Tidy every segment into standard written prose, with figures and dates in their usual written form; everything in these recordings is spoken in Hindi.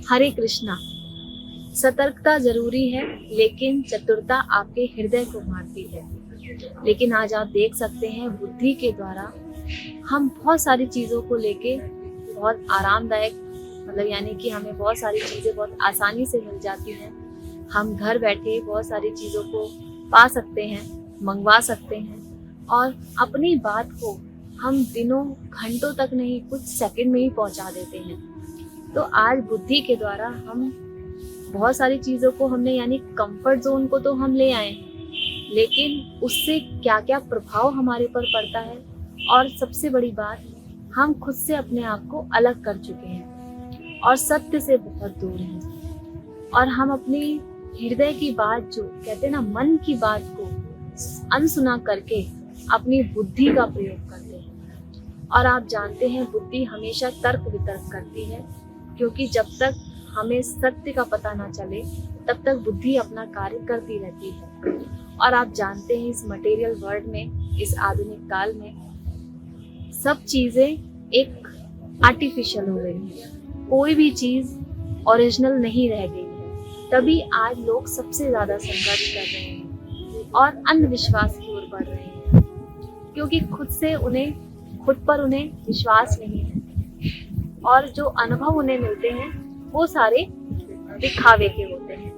हरे कृष्णा। सतर्कता जरूरी है, लेकिन चतुरता आपके हृदय को मारती है। लेकिन आज आप देख सकते हैं, बुद्धि के द्वारा हम बहुत सारी चीज़ों को लेके बहुत आरामदायक, मतलब यानी कि हमें बहुत सारी चीज़ें बहुत आसानी से मिल जाती हैं। हम घर बैठे बहुत सारी चीज़ों को पा सकते हैं, मंगवा सकते हैं, और अपनी बात को हम दिनों घंटों तक नहीं, कुछ सेकंड में ही पहुंचा देते हैं। तो आज बुद्धि के द्वारा हम बहुत सारी चीज़ों को हमने, यानी कंफर्ट जोन को तो हम ले आए, लेकिन उससे क्या क्या प्रभाव हमारे पर पड़ता है, और सबसे बड़ी बात, हम खुद से अपने आप को अलग कर चुके हैं और सत्य से बहुत दूर हैं। और हम अपनी हृदय की बात, जो कहते हैं ना, मन की बात को अनसुना करके अपनी बुद्धि का प्रयोग करते हैं। और आप जानते हैं, बुद्धि हमेशा तर्क वितर्क करती है, क्योंकि जब तक हमें सत्य का पता ना चले तब तक बुद्धि अपना कार्य करती रहती है। और आप जानते हैं, इस मटेरियल वर्ल्ड में, इस आधुनिक काल में सब चीजें एक आर्टिफिशियल हो गई हैं। कोई भी चीज ओरिजिनल नहीं रह गई है। तभी आज लोग सबसे ज्यादा संघर्ष कर रहे हैं और अंधविश्वास की ओर बढ़ रहे हैं, क्योंकि खुद पर उन्हें विश्वास नहीं है, और जो अनुभव उन्हें मिलते हैं वो सारे दिखावे के होते हैं।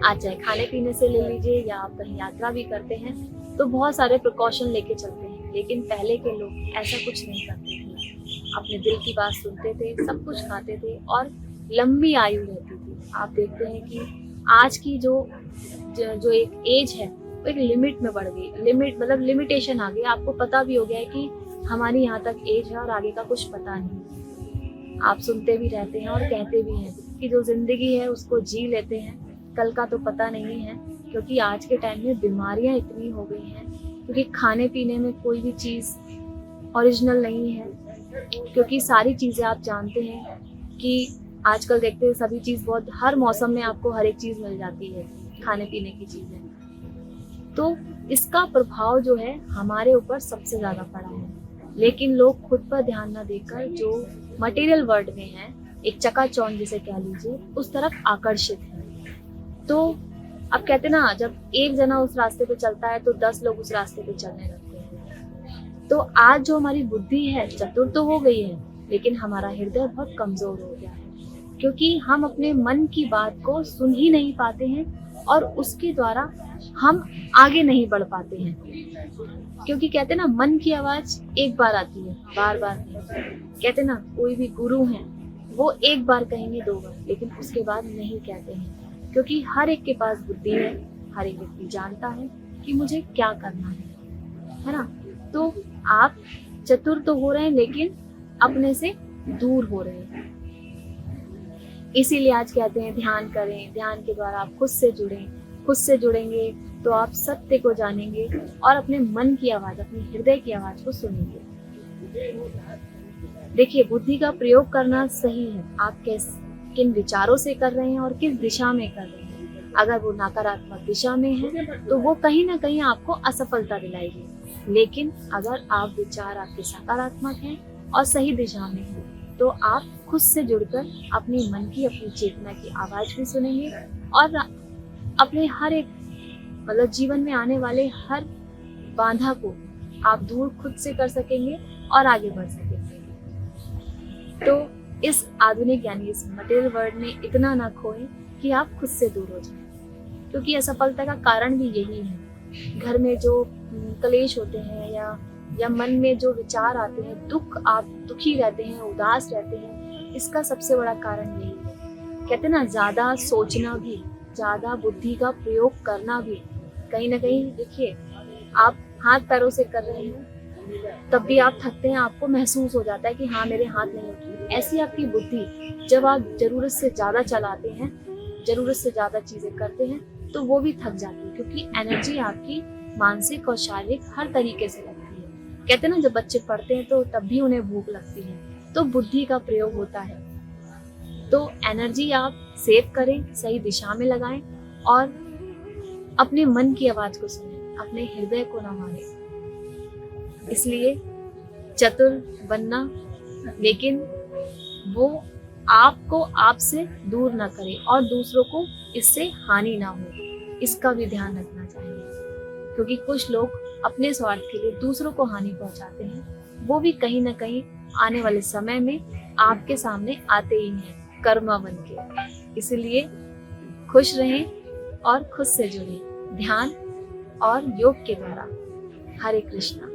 आज चाहे खाने पीने से ले लीजिए, या आप कहीं यात्रा भी करते हैं तो बहुत सारे प्रिकॉशन लेके चलते हैं, लेकिन पहले के लोग ऐसा कुछ नहीं करते थे। अपने दिल की बात सुनते थे, सब कुछ खाते थे, और लंबी आयु रहती थी। आप देखते हैं कि आज की जो एक एज है वो एक लिमिट में बढ़ गई। लिमिट मतलब लिमिटेशन आ गई। आपको पता भी हो गया है कि हमारी यहाँ तक एज है और आगे का कुछ पता नहीं। आप सुनते भी रहते हैं और कहते भी हैं कि जो जिंदगी है उसको जी लेते हैं, कल का तो पता नहीं है। क्योंकि आज के टाइम में बीमारियां इतनी हो गई हैं, क्योंकि खाने पीने में कोई भी चीज़ ओरिजिनल नहीं है। क्योंकि सारी चीज़ें आप जानते हैं कि आजकल देखते हैं, सभी चीज़ बहुत, हर मौसम में आपको हर एक चीज़ मिल जाती है, खाने पीने की चीज़ें। तो इसका प्रभाव जो है हमारे ऊपर सबसे ज़्यादा पड़ा है। लेकिन लोग खुद पर ध्यान न देकर जो मटेरियल वर्ल्ड में है, एक चकाचौंध जिसे कह लीजिए, उस तरफ आकर्षित है। तो अब कहते ना, जब एक जना उस रास्ते पे चलता है तो 10 लोग उस रास्ते पे चलने लगते हैं। तो आज जो हमारी बुद्धि है, चतुर तो हो गई है, लेकिन हमारा हृदय बहुत कमजोर हो गया है, क्योंकि हम अपने मन की बात को सुन ही नहीं पाते हैं, और उसके द्वारा हम आगे नहीं बढ़ पाते हैं। क्योंकि कहते ना, मन की आवाज एक बार आती है, बार बार नहीं। कहते ना, कोई भी गुरु हैं वो एक बार कहेंगे, 2 बार, लेकिन उसके बाद नहीं कहते हैं। क्योंकि हर एक के पास बुद्धि है, हर एक व्यक्ति जानता है कि मुझे क्या करना है ना। तो आप चतुर तो हो रहे हैं, लेकिन अपने से दूर हो रहे हैं। इसीलिए आज कहते हैं, ध्यान करें। ध्यान के द्वारा आप खुद से जुड़ें। खुद से जुड़ेंगे तो आप सत्य को जानेंगे और अपने मन की आवाज, अपने हृदय की आवाज को सुनेंगे। देखिए, बुद्धि का प्रयोग करना सही है। आप किन विचारों से कर रहे हैं और किस दिशा में कर रहे हैं। अगर वो नकारात्मक दिशा में है तो वो कहीं ना कहीं आपको असफलता दिलाएगी। लेकिन अगर आप विचार आपके सकारात्मक हैं और सही दिशा में हैं, तो आप खुद से जुड़कर अपने मन की, अपनी चेतना की आवाज भी सुनेंगे, और अपने हर एक, मतलब जीवन में आने वाले हर बाधा को आप दूर खुद से कर सकेंगे और आगे बढ़ सकेंगे। तो इस आधुनिक, यानी इस मटेरियल वर्ल्ड में इतना ना खोएं कि आप खुद से दूर हो जाएं, क्योंकि असफलता का कारण भी यही है। घर में जो कलेश होते हैं, या मन में जो विचार आते हैं, आप दुखी रहते हैं, उदास रहते हैं, इसका सबसे बड़ा कारण यही है। कहते ना, ज्यादा सोचना भी, ज्यादा बुद्धि का प्रयोग करना भी, कहीं ना कहीं, देखिए, आप हाथ पैरों से कर रहे हैं तब भी आप थकते हैं, आपको महसूस हो जाता है कि हाँ, मेरे हाथ नहीं उठ रही। ऐसी आपकी बुद्धि, जब आप जरूरत से ज्यादा चलाते हैं, जरूरत से ज्यादा चीजें करते हैं, तो वो भी थक जाती है, क्योंकि एनर्जी आपकी मानसिक और शारीरिक हर तरीके से लगती है। कहते हैं ना, जब बच्चे पढ़ते हैं तो तब भी उन्हें भूख लगती है, तो बुद्धि का प्रयोग होता है। तो एनर्जी आप सेव करें, सही दिशा में लगाएं, और अपने मन की आवाज को सुने, अपने हृदय को ना मारे। इसलिए चतुर बनना, लेकिन वो आपको आपसे दूर ना करे और दूसरों को इससे हानि ना हो, इसका भी ध्यान रखना चाहिए। क्योंकि कुछ लोग अपने स्वार्थ के लिए दूसरों को हानि पहुंचाते हैं, वो भी कहीं ना कहीं आने वाले समय में आपके सामने आते ही हैं कर्मा बन के। इसलिए खुश रहें और खुद से जुड़ें ध्यान और योग के द्वारा। हरे कृष्णा।